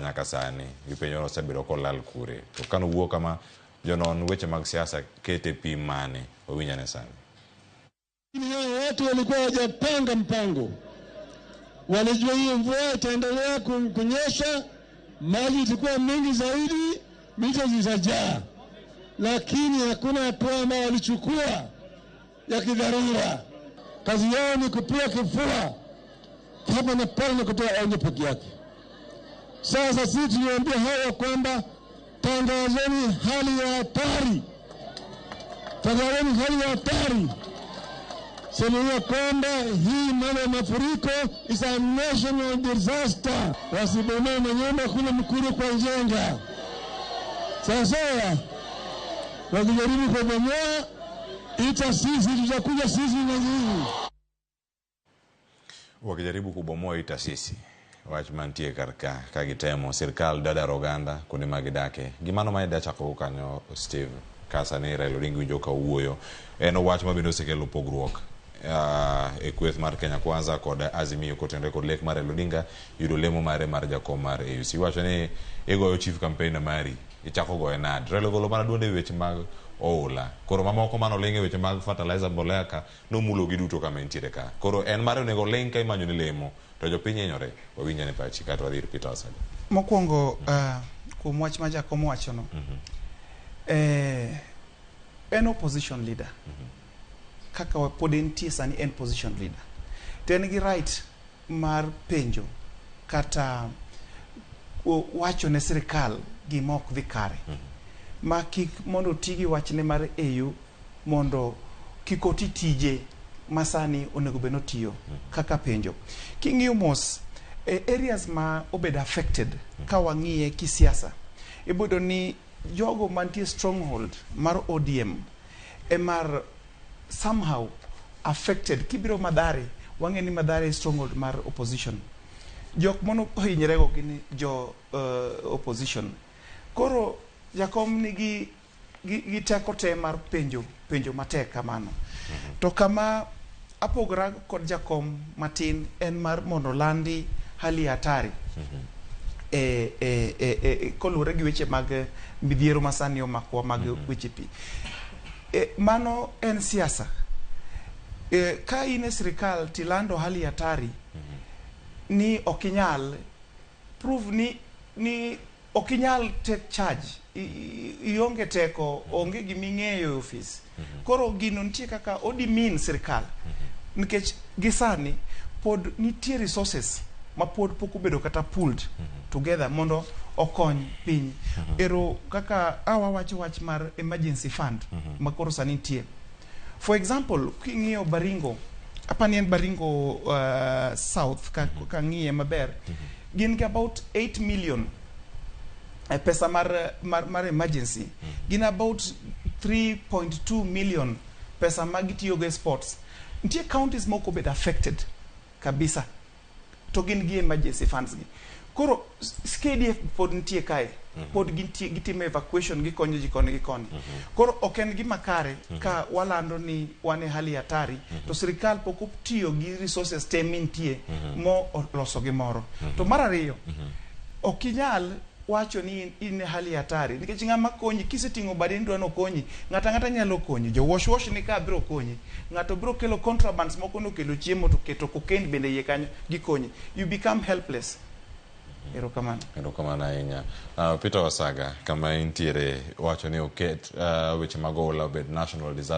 nyaka sani gipenyo osebedo kolal kure to kano wuok kama jonon weche mag siasa kete pim mane owinyane sani. Watu walikuwa hawajapanga mpango, walijua hii mvua itaendelea kunyesha, maji itakuwa mingi zaidi, mito zitajaa, lakini hakuna hatua ambayo walichukua ya kidharura. Kazi yao ni kupiga kifua hapa na pale na kutoa onyo peke yake. Sasa sisi tuliambia hawa kwamba tangazeni hali ya hatari, tangazeni hali ya hatari. Sema kwamba hii mambo ya mafuriko is a national disaster. Wasibomoe manyumba kule Mkuru kwa Njenga. Sasa wakijaribu kubomoa, ita sisi tutakuja sisi na nyinyi. Wakijaribu kubomoa ita sisi. Wachman tie karka kagitemo serikal dada roganda kuni magidake. Gimano maida chako kanyo Steve Kasani Raila Odinga joka uoyo. Eno wachma bino sekelo pogruok. Kweth mar Kenya Kwanza kod Azimio kotende kod lek mar Raila Odinga yudo lemo mare mar jakom mar AUC. Wacho ni egoyo chief campaign na mari ichako goyo nad. Raila golo mana duonde weche mag oula. Koro mamoko mano lenge weche mag fertilizer mbolea ka no mulo giduto kama entiere ka. Koro en mare onego leng ka imanyo ni lemo to jopiny enyore wawinyane pachi kata wadhir Peter Osaga. Mokwongo kuom wach ma jakom wacho no. En opposition leader. Kaka pod entie sani en position leader. Ten gi right mar penjo kata wacho ne sirikal gima ok dhi kare. Ma kik mondo tigi wachne mar EU mondo kik oti tije masani onego beno tiyo kaka penjo. King'iyo mos areas ma obed affected ka wang'iye kisiasa. Ibodo ni jogo mantie stronghold mar ODM mar somehow affected. Kibiro Madare wange ni Madare stronghold mar opposition. Jok mono hinyrego gini jo opposition. Koro jakom ni gi teko te mar penjo matek kamano. To kama apogra kod jakom matin en mar mondo landi hali hatari. Kolure gi weche mag midhiero masani omakwa mag weche pi. Mano en siasa. Ka ine sirikal tilando hali hatari ni okinyal prove ni okinyal take charge, ionge teko, onge giming'eyo office. Koro gino nitie kaka odimin sirikal. Nikech gisani pod nitie resources ma pod pok obedo kata pooled together mondo okony piny. Ero kaka awa wach mar emergency fund ma koro sani nitie. For example, king'iyo Baringo, apani en Baringo South ka ng'iye maber, gin gi about 8 million pesa mar emergency. Gin about 3.2 million pesa magitiyo go sports. Nitie counties moko bed affected kabisa. To gin gi emergency funds gi. Koro SKDF pod nitie kae. Pod gitime evacuation gikonyo ji koni gi koni. Koro oken gima kare ka walando ni wane hali hatari to sirikal pok otiyo gi resources te mintie mo loso gimoro. To mar ariyo okinyal wacho ni in hali hatari nikech ng'ama konyi kiseting'o badi ndwa no konyi ng'ata nyalo konyi jo wash ni ka biro konyi ng'ato biro kelo contrabands moko no kelo chiemo to keto cocaine bende ye kanyo gikonyi, you become helpless. Erokamano ahinya. Peter Osaga kama intiere wacho ni oket weche mag oula obed national disaster.